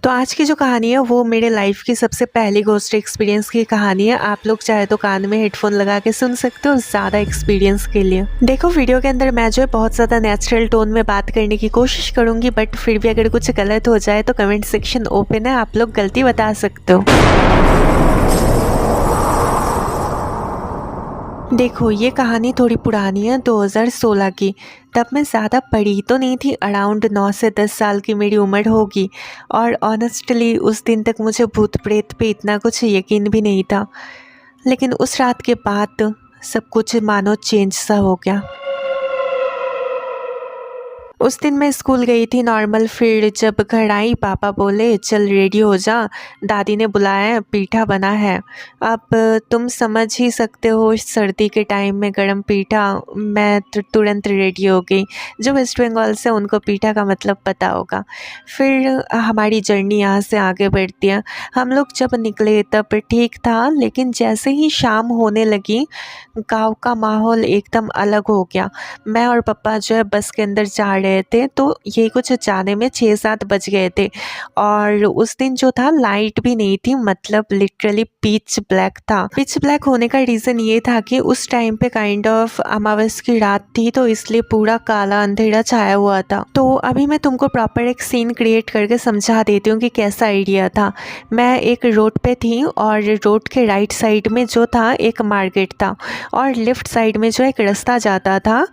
तो आज की जो कहानी है वो मेरे लाइफ की सबसे पहली घोस्ट एक्सपीरियंस की कहानी है। आप लोग चाहे तो कान में हेडफोन लगा के सुन सकते हो ज़्यादा एक्सपीरियंस के लिए। देखो, वीडियो के अंदर मैं जो है बहुत ज़्यादा नेचुरल टोन में बात करने की कोशिश करूंगी, बट फिर भी अगर कुछ गलत हो जाए तो कमेंट सेक्शन ओपन है, आप लोग गलती बता सकते हो। देखो, ये कहानी थोड़ी पुरानी है, 2016 की। तब मैं ज़्यादा बड़ी तो नहीं थी, अराउंड 9 से 10 साल की मेरी उम्र होगी। और ऑनेस्टली उस दिन तक मुझे भूत प्रेत पे इतना कुछ यकीन भी नहीं था। लेकिन उस रात के बाद सब कुछ मानो चेंज सा हो गया। उस दिन मैं स्कूल गई थी नॉर्मल, फिर जब घर आई पापा बोले चल रेडी हो जा, दादी ने बुलाया है, पीठा बना है। अब तुम समझ ही सकते हो, सर्दी के टाइम में गर्म पीठा। मैं तुरंत रेडी हो गई। जो वेस्ट बंगाल से, उनको पीठा का मतलब पता होगा। फिर हमारी जर्नी यहाँ से आगे बढ़ती है। हम लोग जब निकले तब ठीक था, लेकिन जैसे ही शाम होने लगी गाँव का माहौल एकदम अलग हो गया। मैं और पापा जो है बस के अंदर जा रहे थे, तो ये कुछ जाने में 6-7 बज गए थे। और उस दिन जो था लाइट भी नहीं थी, मतलब लिटरली पिच ब्लैक था। पिच ब्लैक होने का रीज़न ये था कि उस टाइम पे काइंड ऑफ अमावस की रात थी, तो इसलिए पूरा काला अंधेरा छाया हुआ था। तो अभी मैं तुमको प्रॉपर एक सीन क्रिएट करके समझा देती हूँ कि कैसा आइडिया था। मैं एक रोड पे थी और रोड के राइट साइड में जो था एक मार्केट था, और लेफ़्ट साइड में जो एक रास्ता जाता था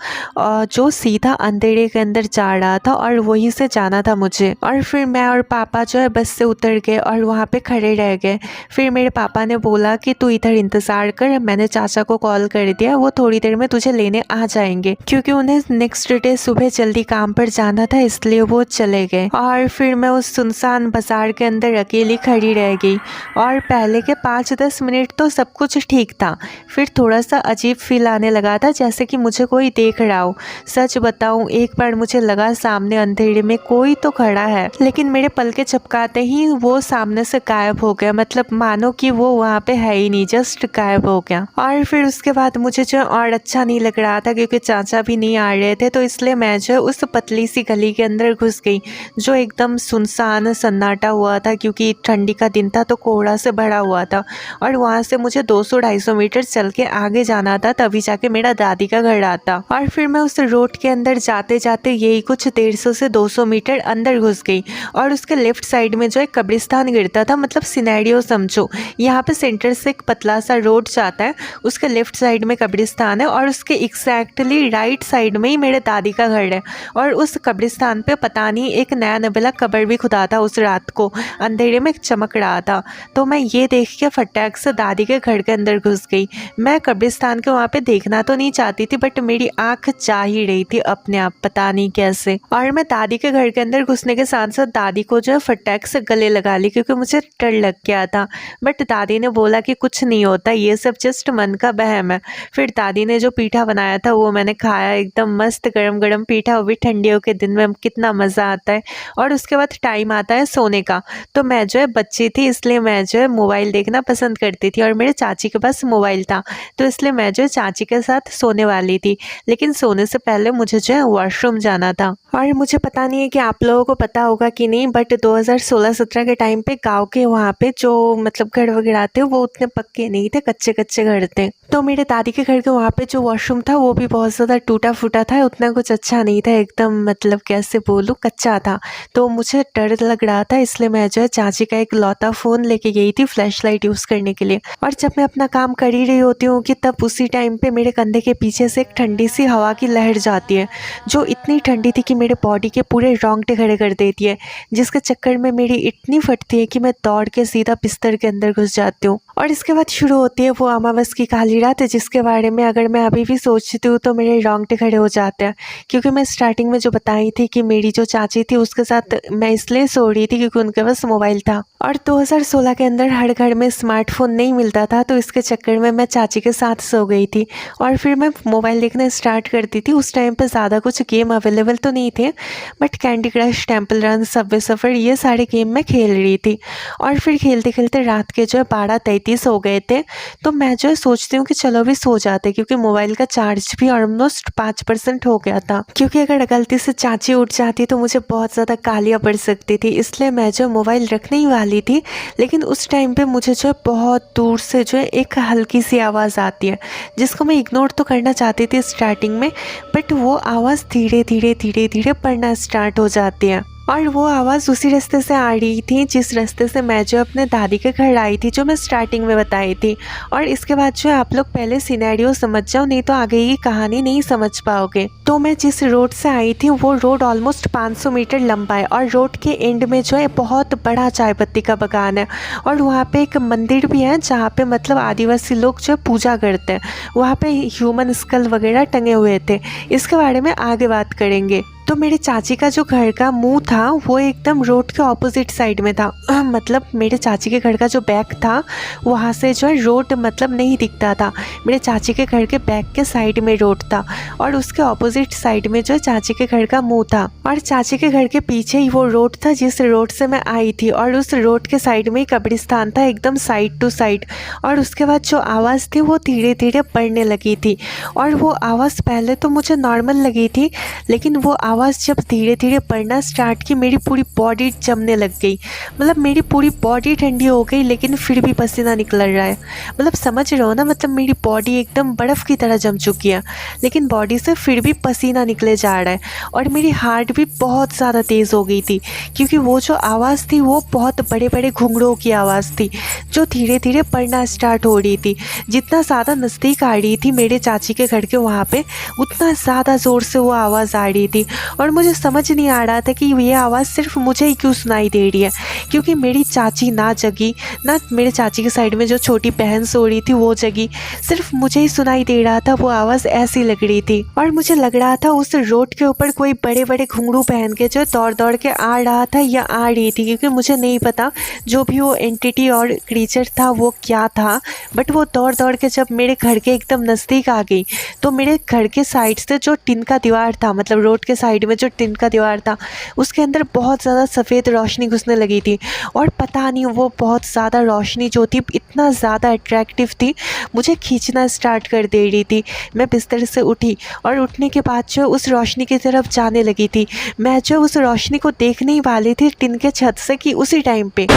जो सीधा अंधेरे के अंदर जा रहा था, और वहीं से जाना था मुझे। और फिर मैं और पापा जो है बस से उतर गए और वहाँ पे खड़े रह गए। फिर मेरे पापा ने बोला कि तू इधर इंतज़ार कर, मैंने चाचा को कॉल कर दिया, वो थोड़ी देर में तुझे लेने आ जाएंगे, क्योंकि उन्हें नेक्स्ट डे सुबह जल्दी काम पर जाना था, इसलिए वो चले गए। और फिर मैं उस सुनसान बाजार के अंदर अकेली खड़ी रह गई। और पहले के 5-10 मिनट तो सब कुछ ठीक था, फिर थोड़ा सा अजीब फील आने लगा था, जैसे कि मुझे कोई देख रहा हो। सच बताऊं, एक बार मुझे लगा सामने अंधेरे में कोई तो खड़ा है, लेकिन मेरे पलके झपकाते ही वो सामने से गायब हो गया। मतलब मानो कि वो वहाँ पे है ही नहीं, जस्ट गायब हो गया। और फिर उसके बाद मुझे जो और अच्छा नहीं लग रहा था, क्योंकि चाचा भी नहीं आ रहे थे, तो इसलिए मैं जो उस पतली सी गली के अंदर घुस गई, जो एकदम सुनसान सन्नाटा हुआ था, क्योंकि ठंडी का दिन था तो कोहरा से भरा हुआ था। और वहाँ से मुझे 200-250 मीटर चल के आगे जाना था, तभी जाके मेरा दादी का घर आता। और फिर मैं उस रोड के अंदर जाते जाते यही कुछ 150 से 200 मीटर अंदर घुस गई, और उसके लेफ्ट साइड में जो एक कब्रिस्तान गिरता था। मतलब सिनेरियो समझो, यहाँ पे सेंटर से एक पतला सा रोड जाता है, उसके लेफ्ट साइड में कब्रिस्तान है, और उसके एग्जैक्टली राइट साइड में ही मेरे दादी का घर है। और उस कब्रिस्तान पे पता नहीं एक नया नवेला कब्र भी खुदा था, उस रात को अंधेरे में चमक रहा था। तो मैं ये देख के फटाक से दादी के घर के अंदर घुस गई। मैं कब्रिस्तान के वहाँ पे देखना तो नहीं चाहती थी, बट मेरी आंख जा ही रही थी अपने आप, पता नहीं कैसे। और मैं दादी के घर के अंदर घुसने के साथ साथ दादी को जो है फटाक से गले लगा ली, क्योंकि मुझे डर लग गया था। बट दादी ने बोला कि कुछ नहीं होता, ये सब जस्ट मन का बहम है। फिर दादी ने जो पीठा बनाया था वो मैंने खाया, एकदम मस्त गरम गरम पीठा, वो भी ठंडियों के दिन में, कितना मज़ा आता है। और उसके बाद टाइम आता है सोने का। तो मैं जो है बच्ची थी, इसलिए मैं जो है मोबाइल देखना पसंद करती थी, और मेरे चाची के पास मोबाइल था, तो इसलिए मैं जो है चाची के साथ सोने वाली थी। लेकिन सोने से पहले मुझे जो है वॉशरूम जाना था। और मुझे पता नहीं है कि आप लोगों को पता होगा कि नहीं, बट 2016-17 के टाइम पे गांव के वहाँ पे जो मतलब घर वगैरह थे वो उतने पक्के नहीं थे, कच्चे कच्चे घर थे। तो मेरे दादी के घर के वहाँ पे जो वॉशरूम था वो भी बहुत ज़्यादा टूटा फूटा था, उतना कुछ अच्छा नहीं था, एकदम मतलब कैसे बोलूँ, कच्चा था। तो मुझे डर लग रहा था, इसलिए मैं जो है चाची का एक लौता फ़ोन लेके गई थी फ्लैश लाइट यूज़ करने के लिए। और जब मैं अपना काम कर ही रही होती हूँ कि तब उसी टाइम पे मेरे कंधे के पीछे से एक ठंडी सी हवा की लहर जाती है, जो इतनी ठंडी थी कि मेरे बॉडी के पूरे रोंगटे खड़े कर देती है, जिसके चक्कर में मेरी इतनी फटती है कि मैं दौड़ के सीधा बिस्तर के अंदर घुस जाती हूँ। और इसके बाद शुरू होती है वो अमावस की काली रात, जिसके बारे में अगर मैं अभी भी सोचती हूँ तो मेरे रोंगटे खड़े हो जाते हैं। क्योंकि मैं स्टार्टिंग में जो बताई थी कि मेरी जो चाची थी उसके साथ मैं इसलिए सो रही थी क्योंकि उनके पास मोबाइल था, और 2016 के अंदर हर घर में स्मार्टफोन नहीं मिलता था, तो इसके चक्कर में मैं चाची के साथ सो गई थी। और फिर मैं मोबाइल देखना स्टार्ट करती थी। उस टाइम पे ज़्यादा कुछ गेम अवेलेबल तो नहीं नहीं थे, but candy crush, temple run, subway surfers ये सारे गेम मैं खेल रही थी। और फिर खेलते खेलते रात के जो है 12:33 हो गए थे। तो मैं जो है सोचती हूँ कि चलो अभी सो जाते, क्योंकि मोबाइल का चार्ज भी ऑलमोस्ट 5% हो गया था, क्योंकि अगर गलती से चाची उठ जाती तो मुझे बहुत ज़्यादा गालियाँ पड़ सकती थी। इसलिए मैं जो मोबाइल रखने ही वाली थी, लेकिन उस टाइम पे मुझे जो है बहुत दूर से जो है एक हल्की सी आवाज़ आती है, जिसको मैं इग्नोर तो करना चाहती थी स्टार्टिंग में, बट वो आवाज़ धीरे धीरे धीरे धीरे पड़ना स्टार्ट हो जाती है। और वो आवाज़ उसी रास्ते से आ रही थी जिस रास्ते से मैं जो अपने दादी के घर आई थी, जो मैं स्टार्टिंग में बताई थी। और इसके बाद जो है आप लोग पहले सिनेरियो समझ जाओ, नहीं तो आगे की कहानी नहीं समझ पाओगे। तो मैं जिस रोड से आई थी वो रोड ऑलमोस्ट 500 मीटर लंबा है, और रोड के एंड में जो है बहुत बड़ा चाय पत्ती का बागान है, और वहाँ पे एक मंदिर भी है जहाँ पे मतलब आदिवासी लोग जो पूजा करते हैं। वहाँ पे ह्यूमन स्कल वगैरह टंगे हुए थे। इसके बारे में आगे बात करेंगे। तो मेरे चाची का जो घर का मुंह था वो एकदम रोड के ऑपोजिट साइड में था। मतलब मेरे चाची के घर का जो बैक था वहाँ से जो है रोड मतलब नहीं दिखता था। मेरे चाची के घर के बैक के साइड में रोड था, और उसके ऑपोजिट साइड में जो है चाची के घर का मुंह था, और चाची के घर के पीछे ही वो रोड था जिस रोड से मैं आई थी, और उस रोड के साइड में ही कब्रिस्तान था एकदम साइड टू साइड। और उसके बाद जो आवाज़ थी वो धीरे धीरे बढ़ने लगी थी, और वो आवाज़ पहले तो मुझे नॉर्मल लगी थी, लेकिन वो आवाज़ जब धीरे धीरे बढ़ना स्टार्ट की मेरी पूरी बॉडी जमने लग गई। मतलब मेरी पूरी बॉडी ठंडी हो गई, लेकिन फिर भी पसीना निकल रहा है। मतलब समझ रहे हो ना, मतलब मेरी बॉडी एकदम बर्फ़ की तरह जम चुकी है, लेकिन बॉडी से फिर भी पसीना निकले जा रहा है। और मेरी हार्ट भी बहुत ज़्यादा तेज़ हो गई थी, क्योंकि वो जो आवाज़ थी वो बहुत बड़े बड़े घुंघरूओं की आवाज़ थी जो धीरे धीरे पड़ना स्टार्ट हो रही थी। जितना ज़्यादा नज़दीक आ रही थी मेरे चाची के घर के वहाँ पे, उतना ज़्यादा ज़ोर से वो आवाज़ आ रही थी। और मुझे समझ नहीं आ रहा था कि ये आवाज़ सिर्फ मुझे ही क्यों सुनाई दे रही है, क्योंकि मेरी चाची ना जगी, ना मेरे चाची के साइड में जो छोटी बहन सो रही थी वो जगी, सिर्फ मुझे ही सुनाई दे रहा था। वो आवाज़ ऐसी लग रही थी, और मुझे लग रहा था उस रोड के ऊपर कोई बड़े बड़े घुंघरू पहन के जो दौड़ दौड़ के आ रहा था या आ रही थी, क्योंकि मुझे नहीं पता जो भी वो एंटिटी और क्रीचर था वो क्या था। बट वो दौड़ दौड़ के जब मेरे घर के एकदम नज़दीक आ गई, तो मेरे घर के साइड से जो टिन का दीवार था, मतलब रोड के साइड में जो टिन का दीवार था, उसके अंदर बहुत ज़्यादा सफ़ेद रोशनी घुसने लगी थी। और पता नहीं वो बहुत ज़्यादा रोशनी जो थी इतना ज़्यादा अट्रैक्टिव थी, मुझे खींचना स्टार्ट कर दे रही थी। मैं बिस्तर से उठी, और उठने के बाद जो उस रोशनी की तरफ जाने लगी थी। मैं जो उस रोशनी को देखने ही वाली थी टिन के छत से कि उसी टाइम पे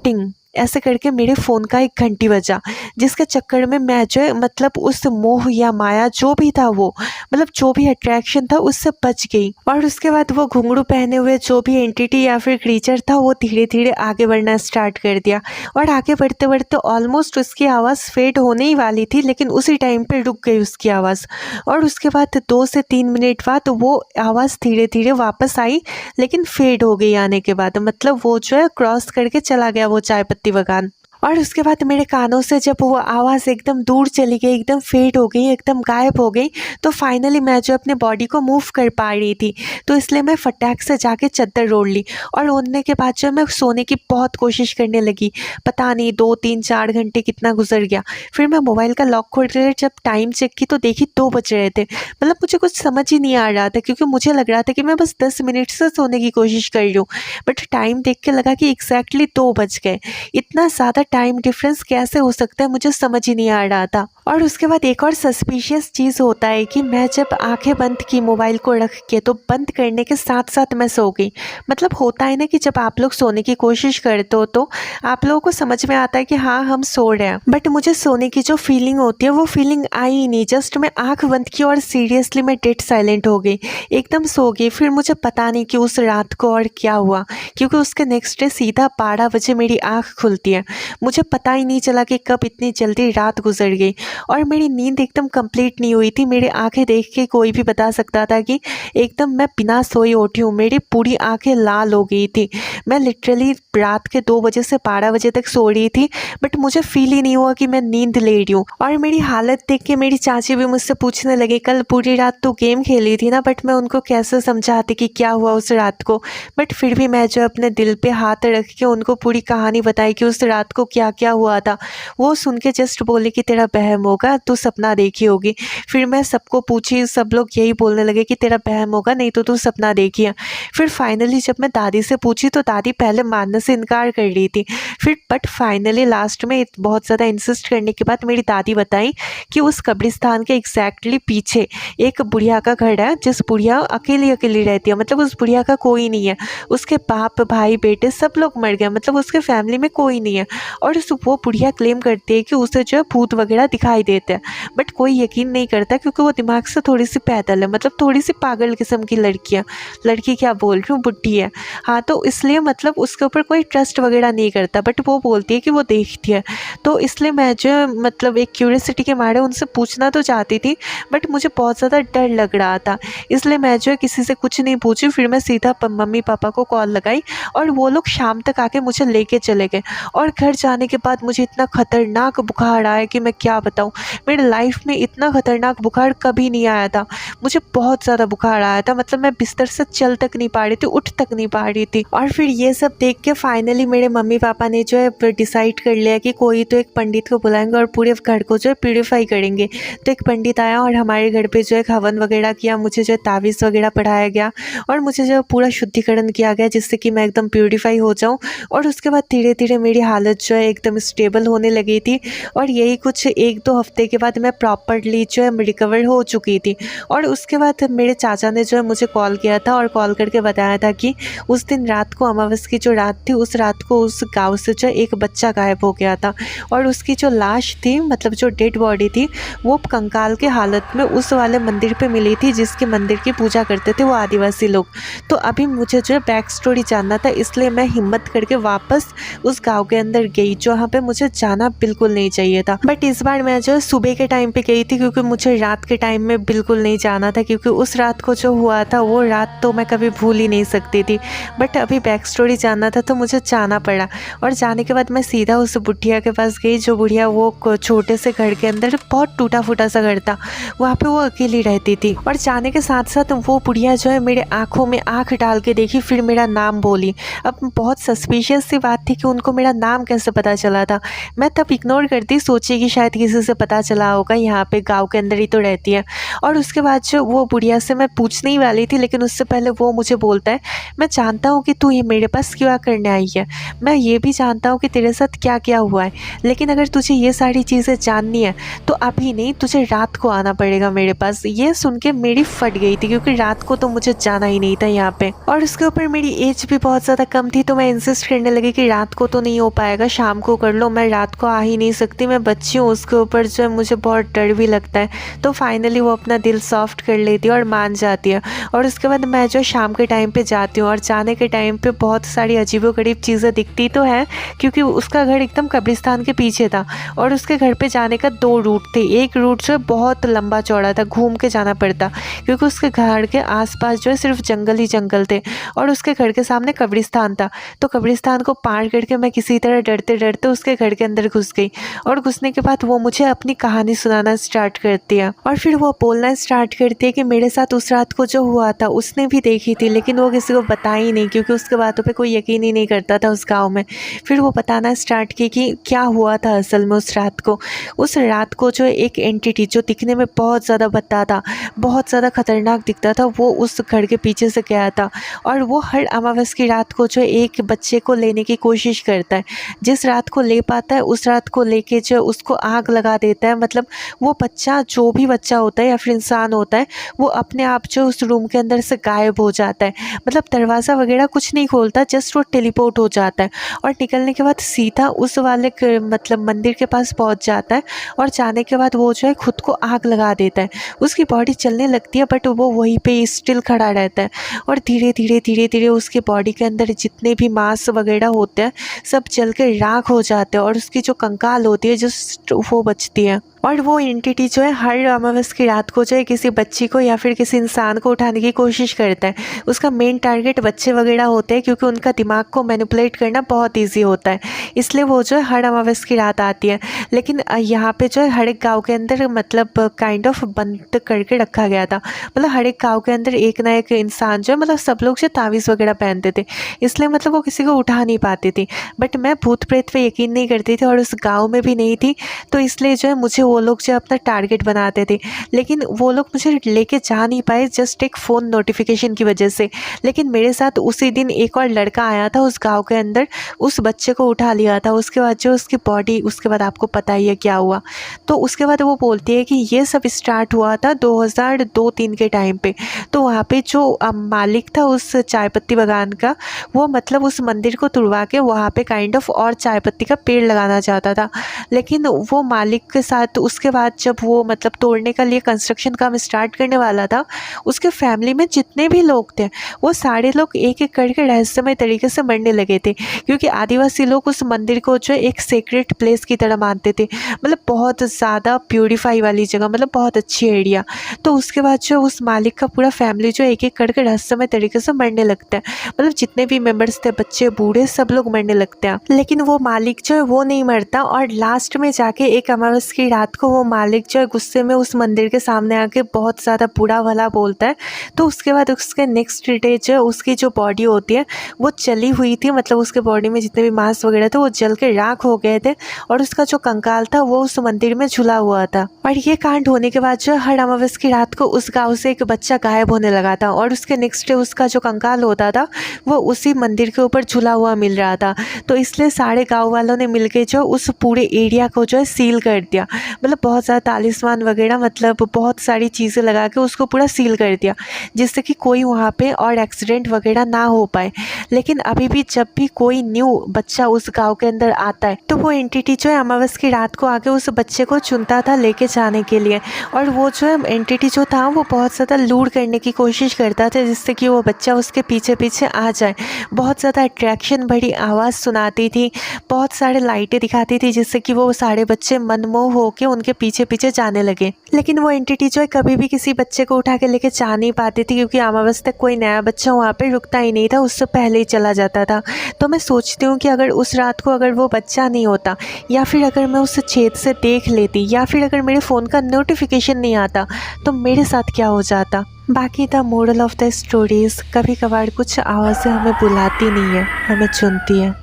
टिंग ऐसे करके मेरे फ़ोन का एक घंटी बजा, जिसके चक्कर में मैं जो है मतलब उस मोह या माया जो भी था वो, मतलब जो भी अट्रैक्शन था उससे बच गई। और उसके बाद वो घुंघरू पहने हुए जो भी एंटिटी या फिर क्रीचर था वो धीरे धीरे आगे बढ़ना स्टार्ट कर दिया, और आगे बढ़ते बढ़ते ऑलमोस्ट उसकी आवाज़ फेड होने ही वाली थी, लेकिन उसी टाइम पे रुक गई उसकी आवाज़। और उसके बाद 2 से 3 मिनट बाद वो आवाज़ धीरे धीरे वापस आई, लेकिन फेड हो गई आने के बाद। मतलब वो जो है क्रॉस करके चला गया वो चाय पत्ती बागान। और उसके बाद मेरे कानों से जब वो आवाज़ एकदम दूर चली गई, एकदम फेड हो गई, एकदम गायब हो गई, तो फाइनली मैं जो अपने बॉडी को मूव कर पा रही थी, तो इसलिए मैं फटाक से जाके चद्दर ओढ़ ली। और ओढ़ने के बाद जो मैं सोने की बहुत कोशिश करने लगी। पता नहीं 2, 3, 4 घंटे कितना गुजर गया। फिर मैं मोबाइल का लॉक खोल कर जब टाइम चेक की तो देखी 2 बज रहे थे। मतलब मुझे कुछ समझ ही नहीं आ रहा था, क्योंकि मुझे लग रहा था कि मैं बस 10 मिनट से सोने की कोशिश कर रही हूँ, बट टाइम देख के लगा कि एग्जैक्टली 2 बज गए। इतना ज़्यादा टाइम डिफरेंस कैसे हो सकता है, मुझे समझ ही नहीं आ रहा था। और उसके बाद एक और सस्पिशियस चीज़ होता है कि मैं जब आंखें बंद की मोबाइल को रख के, तो बंद करने के साथ साथ मैं सो गई। मतलब होता है ना कि जब आप लोग सोने की कोशिश करते हो तो आप लोगों को समझ में आता है कि हाँ हम सो रहे हैं, बट मुझे सोने की जो फीलिंग होती है वो फीलिंग आई ही नहीं। जस्ट मैं आंख बंद की और सीरियसली मैं डेड साइलेंट हो गई, एकदम सो गई। फिर मुझे पता नहीं कि उस रात को और क्या हुआ, क्योंकि उसके नेक्स्ट डे सीधा 12 बजे मेरी आँख खुलती है। मुझे पता ही नहीं चला कि कब इतनी जल्दी रात गुजर गई, और मेरी नींद एकदम कंप्लीट नहीं हुई थी। मेरी आंखें देख के कोई भी बता सकता था कि एकदम मैं बिना सोए उठी हूँ। मेरी पूरी आंखें लाल हो गई थी। मैं लिटरली रात के 2 बजे से 12 बजे तक सो रही थी, बट मुझे फील ही नहीं हुआ कि मैं नींद ले रही हूँ। और मेरी हालत देख के मेरी चाची भी मुझसे पूछने लगे, कल पूरी रात तो गेम खेली थी ना। बट मैं उनको कैसे समझाती कि क्या हुआ उस रात को। बट फिर भी मैं जो अपने दिल पे हाथ रख के उनको पूरी कहानी बताई कि उस रात को क्या क्या हुआ था। वो सुन के जस्ट बोले कि तेरा वहम होगा, तू सपना देखी होगी। फिर मैं सबको पूछी, सब लोग यही बोलने लगे कि तेरा वहम होगा, नहीं तो तू सपना देखी है। फिर फाइनली जब मैं दादी से पूछी तो दादी पहले मानने से इनकार कर रही थी। फिर बट फाइनली लास्ट में बहुत ज़्यादा इंसिस्ट करने के बाद मेरी दादी बताई कि उस कब्रिस्तान के एग्जैक्टली पीछे एक बुढ़िया का घर है, जिस बुढ़िया अकेली अकेली रहती है, मतलब उस बुढ़िया का कोई नहीं है। उसके बाप भाई बेटे सब लोग मर गए, मतलब उसके फैमिली में कोई नहीं है। और वो बुढ़िया क्लेम करती है कि उसे जो है भूत वगैरह दिखाई देते हैं, बट कोई यकीन नहीं करता क्योंकि वो दिमाग से थोड़ी सी पैदल है, मतलब थोड़ी सी पागल किस्म की लड़की क्या बोल रही हूँ, बुढ़ी है। हाँ, तो इसलिए मतलब उसके ऊपर कोई ट्रस्ट वगैरह नहीं करता, बट वो बोलती है कि वो देखती है। तो इसलिए मैं जो है मतलब एक क्यूरियोसिटी के मारे उनसे पूछना तो चाहती थी, बट मुझे बहुत ज़्यादा डर लग रहा था, इसलिए मैं जो है किसी से कुछ नहीं पूछी। फिर मैं सीधा मम्मी पापा को कॉल लगाई और वो लोग शाम तक आके मुझे लेके चले गए। और घर जाने के बाद मुझे इतना खतरनाक बुखार आया कि मैं क्या बताऊँ। मेरे लाइफ में इतना खतरनाक बुखार कभी नहीं आया था। मुझे बहुत ज़्यादा बुखार आया था, मतलब मैं बिस्तर से चल तक नहीं पा रही थी, उठ तक नहीं पा रही थी। और फिर ये सब देख के फाइनली मेरे मम्मी पापा ने जो है डिसाइड कर लिया कि कोई तो एक पंडित को बुलाएंगे और पूरे घर को जो है प्यूरीफाई करेंगे। तो एक पंडित आया और हमारे घर पे जो है हवन वगैरह किया, मुझे जो है तावीज़ वगैरह पढ़ाया गया और मुझे जो पूरा शुद्धिकरण किया गया, जिससे कि मैं एकदम प्यूरीफाई हो जाऊँ। और उसके बाद धीरे धीरे मेरी हालत जो है एकदम स्टेबल होने लगी थी और यही कुछ 1-2 हफ्ते के बाद मैं प्रॉपरली जो है रिकवर हो चुकी थी। और उसके बाद मेरे चाचा ने जो है मुझे कॉल किया था और कॉल करके बताया था कि उस दिन रात को, अमावस की जो रात थी, उस रात को उस गाँव से जो एक बच्चा गायब हो गया था और उसकी जो लाश थी, मतलब जो डेड बॉडी थी, वो कंकाल के हालत में उस वाले मंदिर पे मिली थी जिसके मंदिर की पूजा करते थे वो आदिवासी लोग। तो अभी मुझे जो है बैक स्टोरी जानना था, इसलिए मैं हिम्मत करके वापस उस गाँव के अंदर गई जहाँ पे मुझे जाना बिल्कुल नहीं चाहिए था। बट इस बार मैं जो सुबह के टाइम पे गई थी क्योंकि मुझे रात के टाइम में बिल्कुल नहीं जाना था, क्योंकि उस रात को जो हुआ था वो रात तो मैं कभी भूल ही नहीं सकती थी। बट अभी बैक स्टोरी जानना था तो मुझे जाना पड़ा और जाने के बाद मैं सीधा उस बुढ़िया के पास गई। जो बुढ़िया वो छोटे से घर के अंदर, बहुत टूटा फूटा सा घर था, वहाँ पे वो अकेली रहती थी। और जाने के साथ साथ वो बुढ़िया जो है मेरे आँखों में आँख डाल के देखी, फिर मेरा नाम बोली। अब बहुत सस्पिशियस सी बात थी कि उनको मेरा नाम कैसे पता चला था। मैं तब इग्नोर करती, सोची कि शायद किसी से पता चला होगा, यहाँ पे गाँव के अंदर ही तो रहती है। और उसके बाद जो वो बुढ़िया से मैं पूछने ही वाली थी, लेकिन उससे पहले वो मुझे बोलता है, मैं जानता हूँ कि तू ये मेरे पास क्यों करने आई है, मैं ये भी जानता हूँ कि तेरे साथ क्या क्या हुआ है, लेकिन अगर तुझे ये सारी चीज़ें जाननी है तो अभी नहीं, तुझे रात को आना पड़ेगा मेरे पास। ये सुन के मेरी फट गई थी क्योंकि रात को तो मुझे जाना ही नहीं था यहाँ पे, और उसके ऊपर मेरी एज भी बहुत ज़्यादा कम थी। तो मैं इंसिस्ट करने लगी कि रात को तो नहीं हो पाएगा, शाम को कर लो, मैं रात को आ ही नहीं सकती, मैं बच्ची हूँ। उसके ऊपर जो है मुझे बहुत डर भी लगता है। तो फाइनली वो अपना दिल सॉफ्ट कर लेती है और मान जाती है। और उसके बाद मैं जो शाम के टाइम पे जाती हूँ और जाने के टाइम पे बहुत सारी अजीबोगरीब चीज़ें दिखती तो है, क्योंकि उसका घर एकदम कब्रिस्तान के पीछे था और उसके घर पे जाने का 2 रूट थे। एक रूट जो है बहुत लंबा चौड़ा था, घूम के जाना पड़ता, क्योंकि उसके घर के आसपास जो है सिर्फ जंगल ही जंगल थे और उसके घर के सामने कब्रिस्तान था। तो कब्रिस्तान को पार करके मैं किसी तरह डरते डरते उसके घर के अंदर घुस गई और घुसने के बाद वो मुझे अपनी कहानी सुनाना स्टार्ट करती है। और फिर वो बोलना स्टार्ट करती है कि मेरे साथ उस रात को जो हुआ था उसने भी देखी थी, लेकिन वो किसी को बताई नहीं क्योंकि उसके बातों पे कोई यकीन ही नहीं करता था उस गाँव में। फिर वो बताना स्टार्ट की कि क्या हुआ था असल में उस रात को। उस रात को जो एक एंटिटी जो दिखने में बहुत ज़्यादा भद्दा था, बहुत ज़्यादा खतरनाक दिखता था, वो उस घर के पीछे से गया था और वो हर अमावस की रात को जो एक बच्चे को लेने की कोशिश करता है। जिस रात को ले पाता है उस रात को लेके जो उसको आग लगा देता है। मतलब वो बच्चा, जो भी बच्चा होता है या फिर इंसान होता है, वो अपने आप जो उस रूम के अंदर से गायब हो जाता है। मतलब दरवाज़ा वगैरह कुछ नहीं खोलता, जस्ट वो टेलीपोर्ट हो जाता है और निकलने के बाद सीधा उस वाले मतलब मंदिर के पास पहुंच जाता है और जाने के बाद वो जो है खुद को आग लगा देता है। उसकी बॉडी चलने लगती है बट वो वहीं पे स्टिल खड़ा रहता है और धीरे धीरे उसकी बॉडी के अंदर जितने भी मांस वगैरह होते हैं सब जल के राख हो जाते हैं और उसकी जो कंकाल होती है जस्ट वो बचती है। और वो एंटिटी जो है हर अमावस की रात को जो है किसी बच्ची को या फिर किसी इंसान को उठाने की कोशिश करता है। उसका मेन टारगेट बच्चे वगैरह होते हैं, क्योंकि उनका दिमाग को मैनिपुलेट करना बहुत ईजी होता है, इसलिए वो जो है हर अमावस की रात आती है। लेकिन यहाँ पे जो है हर एक गाँव के अंदर मतलब काइंड ऑफ बंद करके रखा गया था। मतलब हर एक गाँव के अंदर एक ना एक इंसान जो है, मतलब सब लोग जो तावीज़ वगैरह पहनते थे, इसलिए मतलब वो किसी को उठा नहीं पाती थी। बट मैं भूत प्रेत पे यकीन नहीं करती थी और उस गाँव में भी नहीं थी, तो इसलिए जो है मुझे वो लोग जो है अपना टारगेट बनाते थे। लेकिन वो लोग मुझे लेके जा नहीं पाए जस्ट एक फ़ोन नोटिफिकेशन की वजह से। लेकिन मेरे साथ उसी दिन एक और लड़का आया था उस गाँव के अंदर, उस बच्चे को उठा लिया था। उसके बाद जो उसकी बॉडी, उसके बाद आपको पता ही है क्या हुआ। तो उसके बाद वो बोलती है कि ये सब स्टार्ट हुआ था 2002-3 के टाइम पे। तो वहाँ पे जो मालिक था उस चाय पत्ती बागान का, वो मतलब उस मंदिर को तुड़वा के वहाँ पे काइंड ऑफ और चाय पत्ती का पेड़ लगाना चाहता था। लेकिन वो मालिक के साथ उसके बाद जब वो मतलब तोड़ने के लिए कंस्ट्रक्शन काम स्टार्ट करने वाला था, उसके फैमिली में जितने भी लोग थे वो सारे लोग एक एक करके रहस्यमय तरीके से मरने लगे थे, क्योंकि आदिवासी लोग उस मंदिर को जो है एक सीक्रेट प्लेस की तरह मानते थे। मतलब बहुत ज़्यादा प्यूरीफाई वाली जगह, मतलब बहुत अच्छी एरिया। तो उसके बाद जो उस मालिक का पूरा फैमिली जो एक एक करके रहस्यमय तरीके से मरने लगता है। मतलब जितने भी मेंबर्स थे, बच्चे बूढ़े, सब लोग मरने लगते हैं। लेकिन वो मालिक जो है वो नहीं मरता, और लास्ट में जाके एक अमावस की रात को वो मालिक जो है गुस्से में उस मंदिर के सामने आके बहुत ज़्यादा बुरा भला बोलता है। तो उसके बाद उसके नेक्स्ट डे जो है उसकी जो बॉडी होती है वो जली हुई थी, मतलब उसके बॉडी में जितने भी मांस वगैरह थे वो जल के राख हो गए थे, और उसका जो कंकाल था वो उस मंदिर में झुला हुआ था। और ये कांड होने के बाद जो हर अमावस की रात को उस गाँव से एक बच्चा गायब होने लगा था, और उसके नेक्स्ट डे उसका जो कंकाल होता था वो उसी मंदिर के ऊपर झुला हुआ मिल रहा था। तो इसलिए सारे गाँव वालों ने मिलके जो उस पूरे एरिया को जो है सील कर दिया। मतलब बहुत ज़्यादा तालिस्मान वगैरह, मतलब बहुत सारी चीज़ें लगा के उसको पूरा सील कर दिया, जिससे कि कोई वहाँ पे और एक्सीडेंट वगैरह ना हो पाए। लेकिन अभी भी जब भी कोई न्यू बच्चा उस गाँव के अंदर आता है तो वो एंटिटी जो है अमावस की रात को आके उस बच्चे को चुनता था लेके जाने के लिए। और वो जो है एंटिटी जो था वो बहुत ज़्यादा लूर करने की कोशिश करता था, जिससे कि वो बच्चा उसके पीछे पीछे आ जाए। बहुत ज़्यादा अट्रैक्शन भरी आवाज़ सुनाती थी, बहुत सारे लाइटें दिखाती थी, जिससे कि वो सारे बच्चे मनमोह होकर उनके पीछे पीछे जाने लगे। लेकिन वो एंटिटी जो है कभी भी किसी बच्चे को उठा के लेके जा नहीं पाती थी, क्योंकि अमावस तक कोई नया बच्चा वहाँ पे रुकता ही नहीं था, उससे पहले ही चला जाता था। तो मैं सोचती हूँ कि अगर उस रात को अगर वो बच्चा नहीं होता, या फिर अगर मैं उस छेद से देख लेती, या फिर अगर मेरे फ़ोन का नोटिफिकेशन नहीं आता, तो मेरे साथ क्या हो जाता। बाकी the moral of the stories, कभी कभार कुछ आवाज़ें हमें बुलाती नहीं है, हमें चुनती है।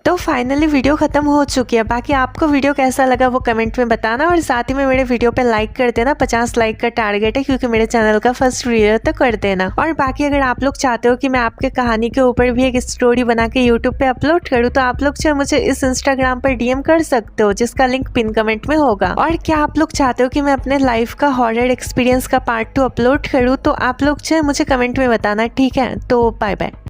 तो फाइनली वीडियो ख़त्म हो चुकी है। बाकी आपको वीडियो कैसा लगा वो कमेंट में बताना, और साथ ही में मेरे वीडियो पे लाइक कर देना। 50 लाइक का टारगेट है, क्योंकि मेरे चैनल का फर्स्ट वीडियो तो कर देना। और बाकी अगर आप लोग चाहते हो कि मैं आपके कहानी के ऊपर भी एक स्टोरी बना के यूट्यूब पे अपलोड करूँ, तो आप लोग जो मुझे इस इंस्टाग्राम पर DM कर सकते हो, जिसका लिंक पिन कमेंट में होगा। और क्या आप लोग चाहते हो कि मैं अपने लाइफ का हॉरर एक्सपीरियंस का पार्ट 2 अपलोड करूँ, तो आप लोग जो मुझे कमेंट में बताना, ठीक है। तो बाय बाय।